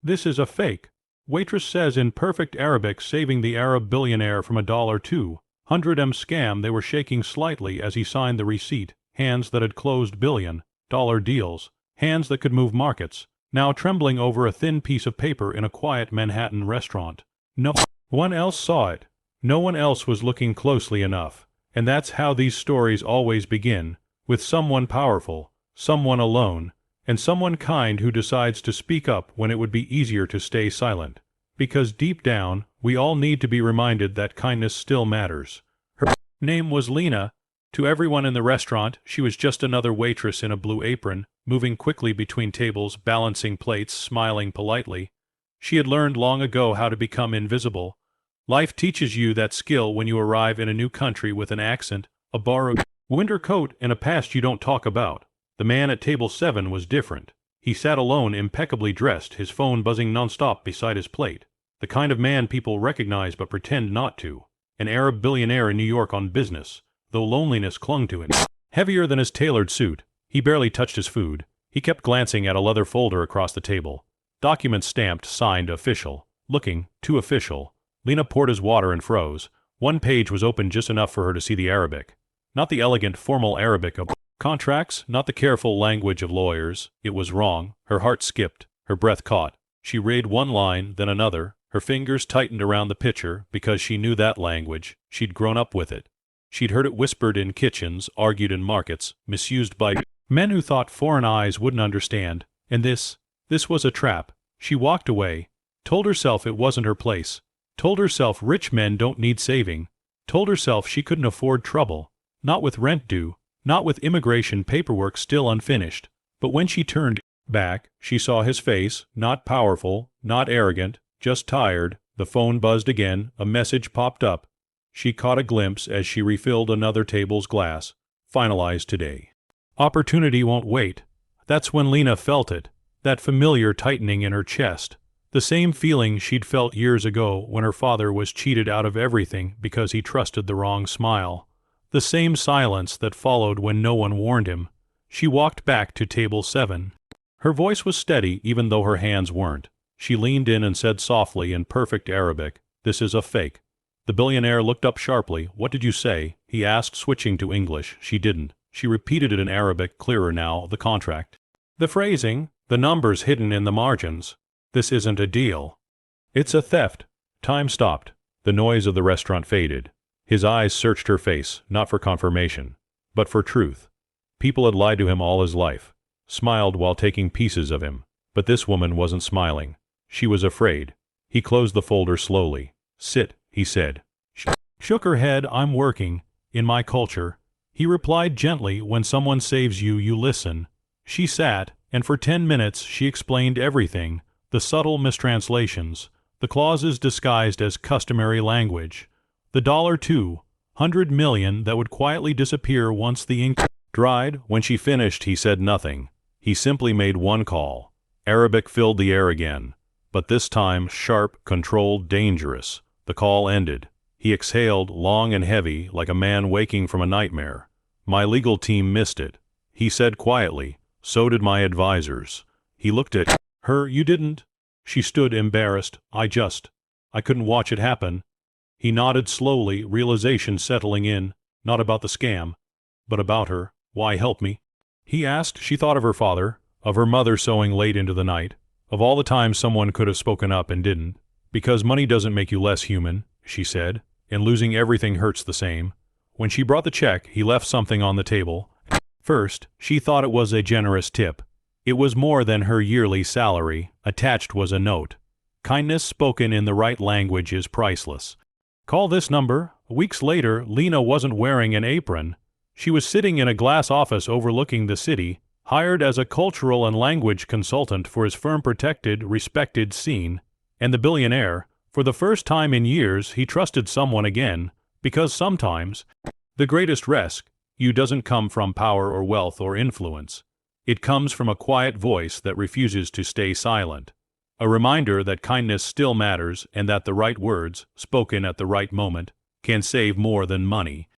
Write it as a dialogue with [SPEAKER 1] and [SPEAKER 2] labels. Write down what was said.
[SPEAKER 1] This is a fake. Waitress says in perfect Arabic, saving the Arab billionaire from $200 scam. They were shaking slightly as he signed the receipt, hands that had closed billion-dollar deals, hands that could move markets, now trembling over a thin piece of paper in a quiet Manhattan restaurant. No one else saw it. No one else was looking closely enough. And that's how these stories always begin, with someone powerful, someone alone, and someone kind who decides to speak up when it would be easier to stay silent. Because deep down, we all need to be reminded that kindness still matters. Her name was Lena. To everyone in the restaurant, she was just another waitress in a blue apron, moving quickly between tables, balancing plates, smiling politely. She had learned long ago how to become invisible. Life teaches you that skill when you arrive in a new country with an accent, a borrowed winter coat, and a past you don't talk about. The man at table 7 was different. He sat alone, impeccably dressed, his phone buzzing nonstop beside his plate. The kind of man people recognize but pretend not to. An Arab billionaire in New York on business, though loneliness clung to him. Heavier than his tailored suit, he barely touched his food. He kept glancing at a leather folder across the table. Documents stamped, signed, official. Looking too official. Lena poured his water and froze. One page was open just enough for her to see the Arabic. Not the elegant, formal Arabic of contracts, not the careful language of lawyers. It was wrong. Her heart skipped. Her breath caught. She read one line, then another. Her fingers tightened around the picture because she knew that language. She'd grown up with it. She'd heard it whispered in kitchens, argued in markets, misused by men who thought foreign eyes wouldn't understand. And this was a trap. She walked away. Told herself it wasn't her place. Told herself rich men don't need saving. Told herself she couldn't afford trouble. Not with rent due. Not with immigration paperwork still unfinished. But when she turned back, she saw his face, not powerful, not arrogant, just tired. The phone buzzed again. A message popped up. She caught a glimpse as she refilled another table's glass. Finalized today. Opportunity won't wait. That's when Lena felt it. That familiar tightening in her chest. The same feeling she'd felt years ago when her father was cheated out of everything because he trusted the wrong smile. The same silence that followed when no one warned him. She walked back to table 7. Her voice was steady even though her hands weren't. She leaned in and said softly in perfect Arabic, "This is a fake." The billionaire looked up sharply. "What did you say?" he asked, switching to English. She didn't. She repeated it in Arabic, clearer now, the contract. The phrasing, the numbers hidden in the margins. This isn't a deal. It's a theft. Time stopped. The noise of the restaurant faded. His eyes searched her face, not for confirmation, but for truth. People had lied to him all his life, smiled while taking pieces of him. But this woman wasn't smiling. She was afraid. He closed the folder slowly. "Sit," he said. She shook her head. "I'm working. In my culture." He replied gently, "When someone saves you, you listen." She sat, and for 10 minutes she explained everything. The subtle mistranslations, the clauses disguised as customary language, the $200 million that would quietly disappear once the ink dried. When she finished, he said nothing. He simply made one call. Arabic filled the air again, but this time sharp, controlled, dangerous. The call ended. He exhaled, long and heavy, like a man waking from a nightmare. "My legal team missed it," he said quietly. "So did my advisors." He looked at her. "You didn't?" She stood embarrassed. I couldn't watch it happen." He nodded slowly, realization settling in, not about the scam, but about her. "Why help me?" he asked. She thought of her father, of her mother sewing late into the night, of all the times someone could have spoken up and didn't. "Because money doesn't make you less human," she said, "and losing everything hurts the same." When she brought the check, he left something on the table. First, she thought it was a generous tip. It was more than her yearly salary. Attached was a note. "Kindness spoken in the right language is priceless. Call this number." Weeks later, Lena wasn't wearing an apron. She was sitting in a glass office overlooking the city, hired as a cultural and language consultant for his firm-protected, respected scene. And the billionaire, for the first time in years, he trusted someone again, because sometimes the greatest rescue doesn't come from power or wealth or influence. It comes from a quiet voice that refuses to stay silent. A reminder that kindness still matters and that the right words, spoken at the right moment, can save more than money.